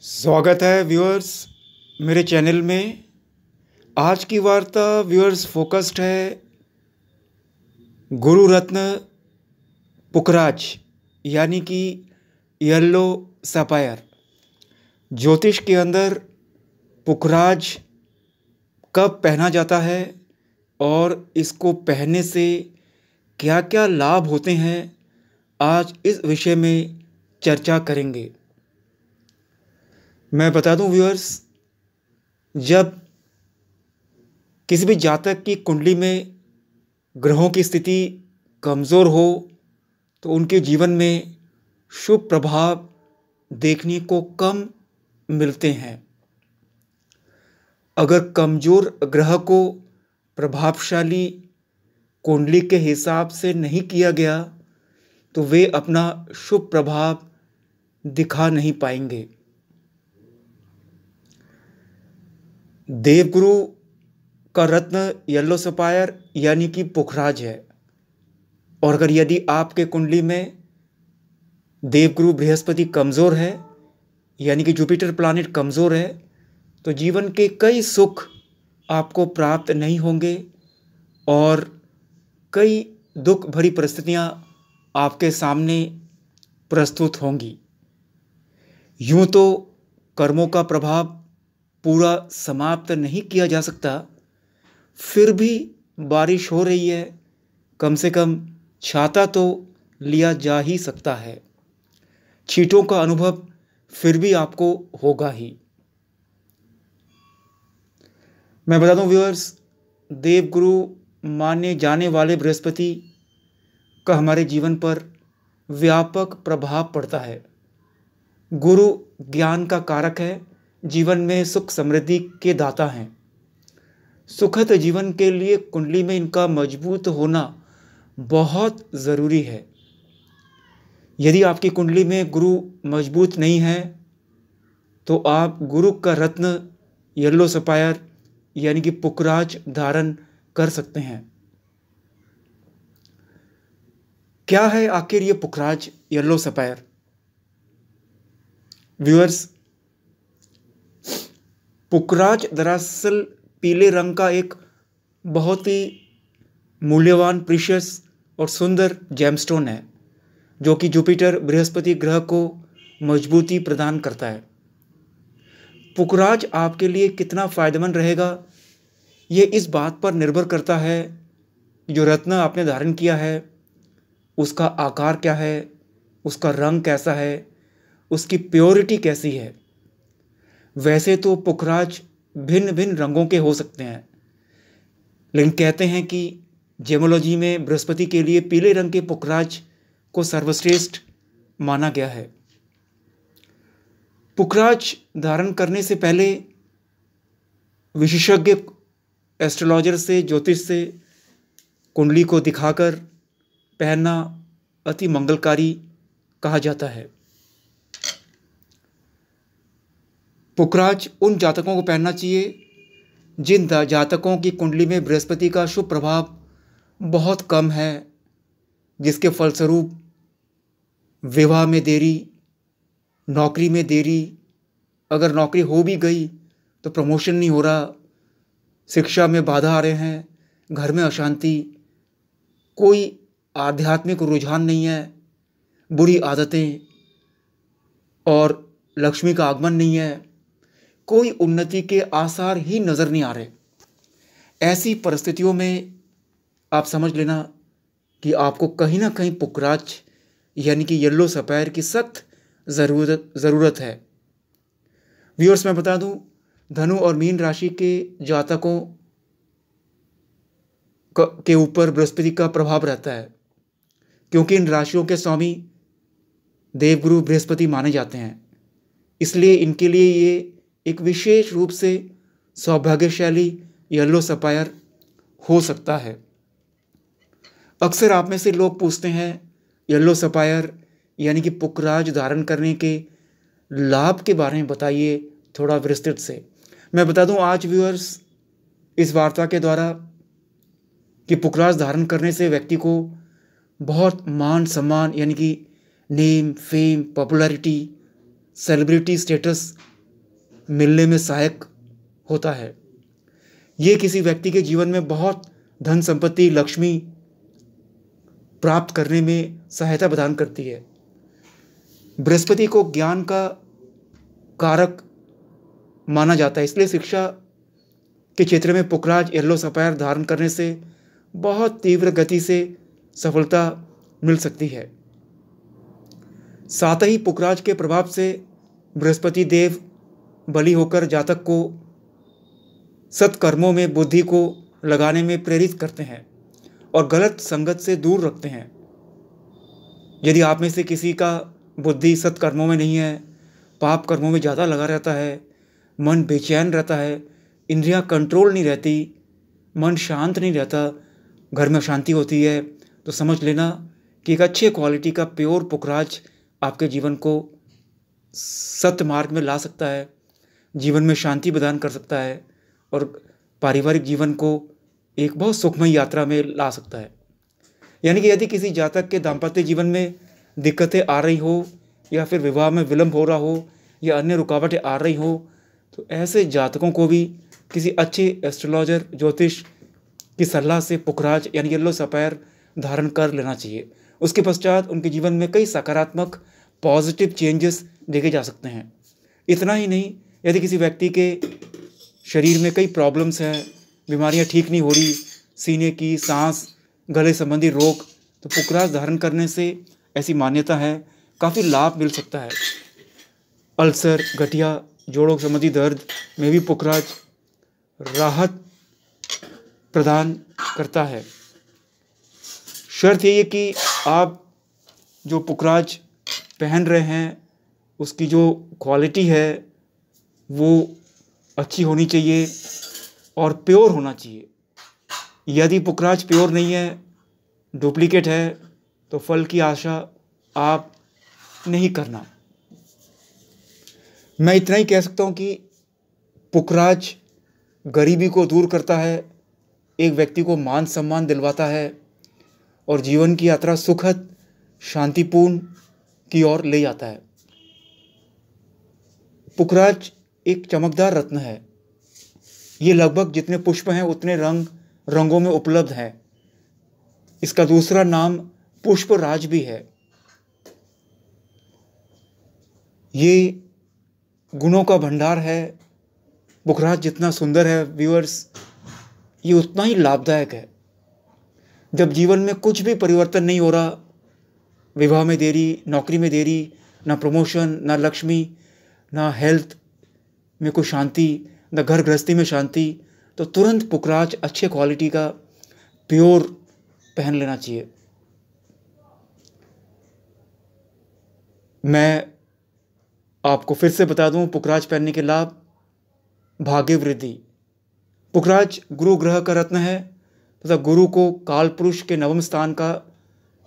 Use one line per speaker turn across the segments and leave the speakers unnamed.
स्वागत है व्यूअर्स मेरे चैनल में। आज की वार्ता व्यूअर्स फोकस्ड है गुरु रत्न पुखराज यानी कि येलो सफायर। ज्योतिष के अंदर पुखराज कब पहना जाता है और इसको पहनने से क्या क्या लाभ होते हैं, आज इस विषय में चर्चा करेंगे। मैं बता दूं व्यूअर्स, जब किसी भी जातक की कुंडली में ग्रहों की स्थिति कमज़ोर हो तो उनके जीवन में शुभ प्रभाव देखने को कम मिलते हैं। अगर कमज़ोर ग्रह को प्रभावशाली कुंडली के हिसाब से नहीं किया गया तो वे अपना शुभ प्रभाव दिखा नहीं पाएंगे। देवगुरु का रत्न येलो सफायर यानी कि पुखराज है, और अगर यदि आपके कुंडली में देवगुरु बृहस्पति कमज़ोर है यानी कि जुपिटर प्लैनेट कमज़ोर है तो जीवन के कई सुख आपको प्राप्त नहीं होंगे और कई दुख भरी परिस्थितियां आपके सामने प्रस्तुत होंगी। यूं तो कर्मों का प्रभाव पूरा समाप्त नहीं किया जा सकता, फिर भी बारिश हो रही है, कम से कम छाता तो लिया जा ही सकता है। छींटों का अनुभव फिर भी आपको होगा ही। मैं बता दूं व्यूअर्स, देवगुरु माने जाने वाले बृहस्पति का हमारे जीवन पर व्यापक प्रभाव पड़ता है। गुरु ज्ञान का कारक है, जीवन में सुख समृद्धि के दाता हैं। सुखद जीवन के लिए कुंडली में इनका मजबूत होना बहुत ज़रूरी है। यदि आपकी कुंडली में गुरु मजबूत नहीं है तो आप गुरु का रत्न येलो सफायर यानी कि पुखराज धारण कर सकते हैं। क्या है आखिर ये पुखराज येलो सफायर? व्यूअर्स, पुखराज दरअसल पीले रंग का एक बहुत ही मूल्यवान, प्रीशियस और सुंदर जेमस्टोन है जो कि जुपिटर बृहस्पति ग्रह को मजबूती प्रदान करता है। पुखराज आपके लिए कितना फायदेमंद रहेगा ये इस बात पर निर्भर करता है जो रत्न आपने धारण किया है उसका आकार क्या है, उसका रंग कैसा है, उसकी प्योरिटी कैसी है। वैसे तो पुखराज भिन्न भिन्न रंगों के हो सकते हैं, लेकिन कहते हैं कि जेमोलॉजी में बृहस्पति के लिए पीले रंग के पुखराज को सर्वश्रेष्ठ माना गया है। पुखराज धारण करने से पहले विशेषज्ञ एस्ट्रोलॉजर से, ज्योतिष से कुंडली को दिखाकर पहनना अति मंगलकारी कहा जाता है। पुखराज उन जातकों को पहनना चाहिए जिन जातकों की कुंडली में बृहस्पति का शुभ प्रभाव बहुत कम है, जिसके फलस्वरूप विवाह में देरी, नौकरी में देरी, अगर नौकरी हो भी गई तो प्रमोशन नहीं हो रहा, शिक्षा में बाधा आ रहे हैं, घर में अशांति, कोई आध्यात्मिक रुझान नहीं है, बुरी आदतें और लक्ष्मी का आगमन नहीं है, कोई उन्नति के आसार ही नज़र नहीं आ रहे। ऐसी परिस्थितियों में आप समझ लेना कि आपको कहीं ना कहीं पुखराज यानी कि येलो सफायर की सख्त ज़रूरत है। व्यूअर्स, मैं बता दूं, धनु और मीन राशि के जातकों के ऊपर बृहस्पति का प्रभाव रहता है, क्योंकि इन राशियों के स्वामी देवगुरु बृहस्पति माने जाते हैं। इसलिए इनके लिए ये एक विशेष रूप से सौभाग्यशाली येलो सफायर हो सकता है। अक्सर आप में से लोग पूछते हैं येलो सफायर यानी कि पुखराज धारण करने के लाभ के बारे में बताइए थोड़ा विस्तृत से। मैं बता दूं आज व्यूअर्स इस वार्ता के द्वारा कि पुखराज धारण करने से व्यक्ति को बहुत मान सम्मान यानी कि name, fame, popularity, celebrity status मिलने में सहायक होता है। ये किसी व्यक्ति के जीवन में बहुत धन संपत्ति लक्ष्मी प्राप्त करने में सहायता प्रदान करती है। बृहस्पति को ज्ञान का कारक माना जाता है, इसलिए शिक्षा के क्षेत्र में पुखराज येलो सफायर धारण करने से बहुत तीव्र गति से सफलता मिल सकती है। साथ ही पुखराज के प्रभाव से बृहस्पति देव बली होकर जातक को सत्कर्मों में बुद्धि को लगाने में प्रेरित करते हैं और गलत संगत से दूर रखते हैं। यदि आप में से किसी का बुद्धि सत्कर्मों में नहीं है, पाप कर्मों में ज़्यादा लगा रहता है, मन बेचैन रहता है, इंद्रियां कंट्रोल नहीं रहती, मन शांत नहीं रहता, घर में शांति होती है, तो समझ लेना कि एक अच्छे क्वालिटी का प्योर पुखराज आपके जीवन को सत्य मार्ग में ला सकता है, जीवन में शांति प्रदान कर सकता है और पारिवारिक जीवन को एक बहुत सुखमय यात्रा में ला सकता है। यानी कि यदि किसी जातक के दाम्पत्य जीवन में दिक्कतें आ रही हो या फिर विवाह में विलंब हो रहा हो या अन्य रुकावटें आ रही हो, तो ऐसे जातकों को भी किसी अच्छे एस्ट्रोलॉजर ज्योतिष की सलाह से पुखराज यानी येलो सफायर धारण कर लेना चाहिए। उसके पश्चात उनके जीवन में कई सकारात्मक पॉजिटिव चेंजेस देखे जा सकते हैं। इतना ही नहीं, यदि किसी व्यक्ति के शरीर में कई प्रॉब्लम्स हैं, बीमारियां ठीक नहीं हो रही, सीने की, सांस, गले संबंधी रोग, तो पुखराज धारण करने से ऐसी मान्यता है काफ़ी लाभ मिल सकता है। अल्सर, गठिया, जोड़ों संबंधी दर्द में भी पुखराज राहत प्रदान करता है। शर्त यही है कि आप जो पुखराज पहन रहे हैं उसकी जो क्वालिटी है वो अच्छी होनी चाहिए और प्योर होना चाहिए। यदि पुखराज प्योर नहीं है, डुप्लीकेट है, तो फल की आशा आप नहीं करना। मैं इतना ही कह सकता हूँ कि पुखराज गरीबी को दूर करता है, एक व्यक्ति को मान सम्मान दिलवाता है और जीवन की यात्रा सुखद शांतिपूर्ण की ओर ले जाता है। पुखराज एक चमकदार रत्न है। ये लगभग जितने पुष्प हैं उतने रंगों में उपलब्ध है। इसका दूसरा नाम पुष्पराज भी है। ये गुणों का भंडार है। पुखराज जितना सुंदर है व्यूअर्स, ये उतना ही लाभदायक है। जब जीवन में कुछ भी परिवर्तन नहीं हो रहा, विवाह में देरी, नौकरी में देरी, ना प्रमोशन, ना लक्ष्मी, ना हेल्थ में कोई शांति, ना घर गृहस्थी में शांति, तो तुरंत पुखराज अच्छे क्वालिटी का प्योर पहन लेना चाहिए। मैं आपको फिर से बता दूं पुखराज पहनने के लाभ। भाग्य वृद्धि। पुखराज गुरु ग्रह का रत्न है तथा गुरु को काल पुरुष के नवम स्थान का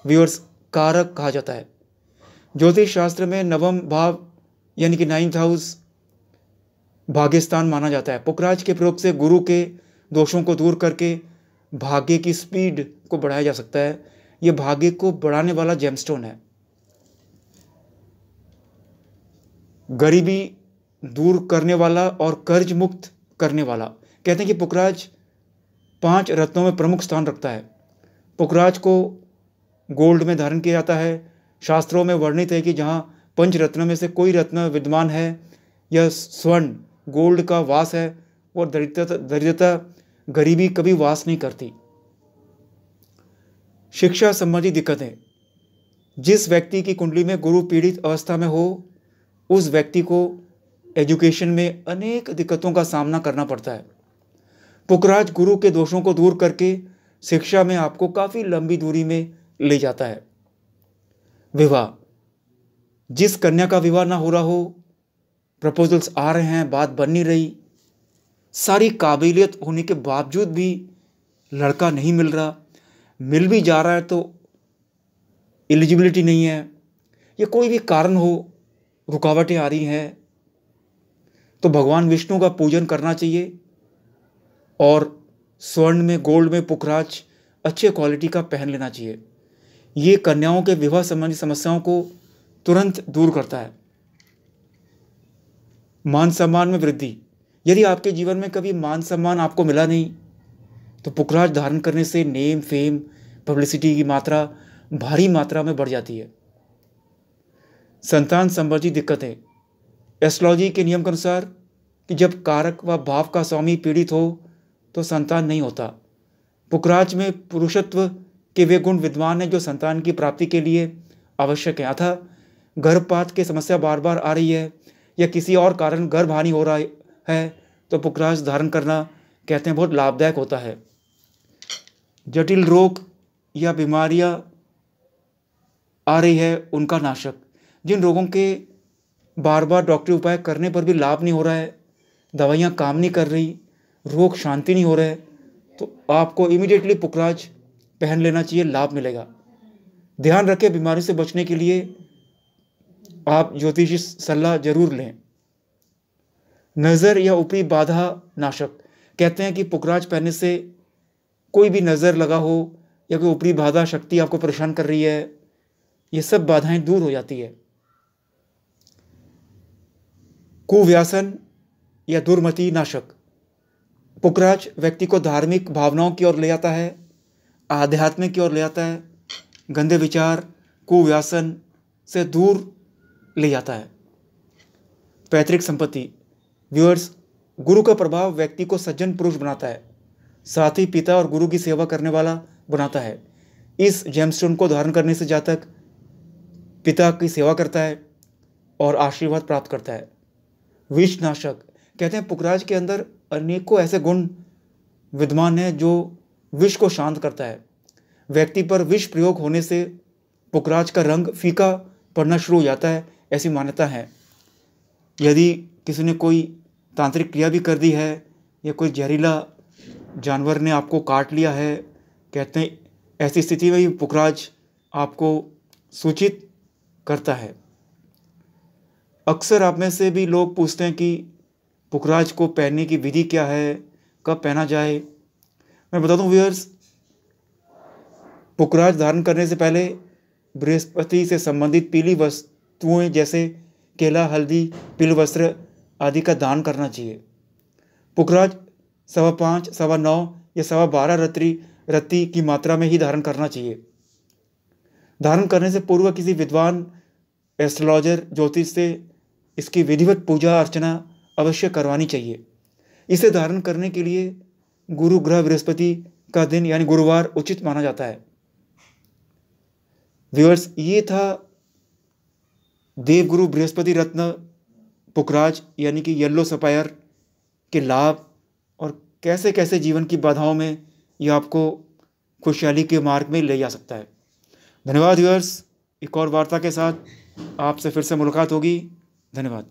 व्यूअर्स कारक कहा जाता है। ज्योतिष शास्त्र में नवम भाव यानी कि 9th हाउस भाग्य स्थान माना जाता है। पुखराज के प्रयोग से गुरु के दोषों को दूर करके भाग्य की स्पीड को बढ़ाया जा सकता है। यह भाग्य को बढ़ाने वाला जेमस्टोन है। गरीबी दूर करने वाला और कर्ज मुक्त करने वाला। कहते हैं कि पुखराज 5 रत्नों में प्रमुख स्थान रखता है। पुखराज को गोल्ड में धारण किया जाता है। शास्त्रों में वर्णित है कि जहाँ 5 रत्नों में से कोई रत्न विद्यमान है, यह स्वर्ण गोल्ड का वास है और दरिद्रता गरीबी कभी वास नहीं करती। शिक्षा संबंधी दिक्कतें। जिस व्यक्ति की कुंडली में गुरु पीड़ित अवस्था में हो, उस व्यक्ति को एजुकेशन में अनेक दिक्कतों का सामना करना पड़ता है। पुखराज गुरु के दोषों को दूर करके शिक्षा में आपको काफ़ी लंबी दूरी में ले जाता है। विवाह। जिस कन्या का विवाह ना हो रहा हो, प्रपोजल्स आ रहे हैं, बात बन नहीं रही, सारी काबिलियत होने के बावजूद भी लड़का नहीं मिल रहा, मिल भी जा रहा है तो एलिजिबिलिटी नहीं है, या कोई भी कारण हो, रुकावटें आ रही हैं, तो भगवान विष्णु का पूजन करना चाहिए और स्वर्ण में, गोल्ड में पुखराज अच्छे क्वालिटी का पहन लेना चाहिए। ये कन्याओं के विवाह संबंधी समस्याओं को तुरंत दूर करता है। मान सम्मान में वृद्धि। यदि आपके जीवन में कभी मान सम्मान आपको मिला नहीं तो पुखराज धारण करने से नेम फेम पब्लिसिटी की मात्रा भारी मात्रा में बढ़ जाती है। संतान संबंधी दिक्कतें। एस्ट्रोलॉजी के नियम के अनुसार कि जब कारक व भाव का स्वामी पीड़ित हो तो संतान नहीं होता। पुखराज में पुरुषत्व के वे गुण विद्यमान हैं जो संतान की प्राप्ति के लिए आवश्यक हैं। अतः गर्भपात की समस्या बार बार आ रही है या किसी और कारण गर्भहानि हो रहा है तो पुखराज धारण करना कहते हैं बहुत लाभदायक होता है। जटिल रोग या बीमारियां आ रही है उनका नाशक। जिन रोगों के बार बार डॉक्टरी उपाय करने पर भी लाभ नहीं हो रहा है, दवाइयाँ काम नहीं कर रही, रोग शांति नहीं हो रहा है, तो आपको इमीडिएटली पुखराज पहन लेना चाहिए, लाभ मिलेगा। ध्यान रखें बीमारी से बचने के लिए आप ज्योतिषी सलाह जरूर लें। नज़र या ऊपरी बाधा नाशक। कहते हैं कि पुखराज पहनने से कोई भी नज़र लगा हो या कोई ऊपरी बाधा शक्ति आपको परेशान कर रही है, ये सब बाधाएं दूर हो जाती है। कुव्यसन या दुर्मति नाशक। पुखराज व्यक्ति को धार्मिक भावनाओं की ओर ले जाता है, आध्यात्मिक की ओर ले जाता है, गंदे विचार कुव्यसन से दूर ले जाता है। पैतृक संपत्ति। व्यूअर्स, गुरु का प्रभाव व्यक्ति को सज्जन पुरुष बनाता है, साथ ही पिता और गुरु की सेवा करने वाला बनाता है। इस जेमस्टोन को धारण करने से जातक पिता की सेवा करता है और आशीर्वाद प्राप्त करता है। विष नाशक। कहते हैं पुखराज के अंदर अनेकों ऐसे गुण विद्यमान हैं जो विष को शांत करता है। व्यक्ति पर विष प्रयोग होने से पुखराज का रंग फीका पड़ना शुरू हो जाता है, ऐसी मान्यता है। यदि किसी ने कोई तांत्रिक क्रिया भी कर दी है या कोई जहरीला जानवर ने आपको काट लिया है, कहते हैं ऐसी स्थिति में भी पुखराज आपको सूचित करता है। अक्सर आप में से भी लोग पूछते हैं कि पुखराज को पहनने की विधि क्या है, कब पहना जाए। मैं बता दूं व्यूअर्स, पुखराज धारण करने से पहले बृहस्पति से संबंधित पीली वस्तुएं जैसे केला, हल्दी, पीले वस्त्र आदि का दान करना चाहिए। पुखराज 5.25, 9.25 या 12.25 रत्ती की मात्रा में ही धारण करना चाहिए। धारण करने से पूर्व किसी विद्वान एस्ट्रोलॉजर ज्योतिष से इसकी विधिवत पूजा अर्चना अवश्य करवानी चाहिए। इसे धारण करने के लिए गुरु ग्रह बृहस्पति का दिन यानी गुरुवार उचित माना जाता है। व्यूअर्स, ये था देवगुरु बृहस्पति रत्न पुखराज यानी कि येलो सफायर के लाभ और कैसे कैसे जीवन की बाधाओं में ये आपको खुशहाली के मार्ग में ले जा सकता है। धन्यवाद व्यूअर्स। एक और वार्ता के साथ आपसे फिर से मुलाकात होगी। धन्यवाद।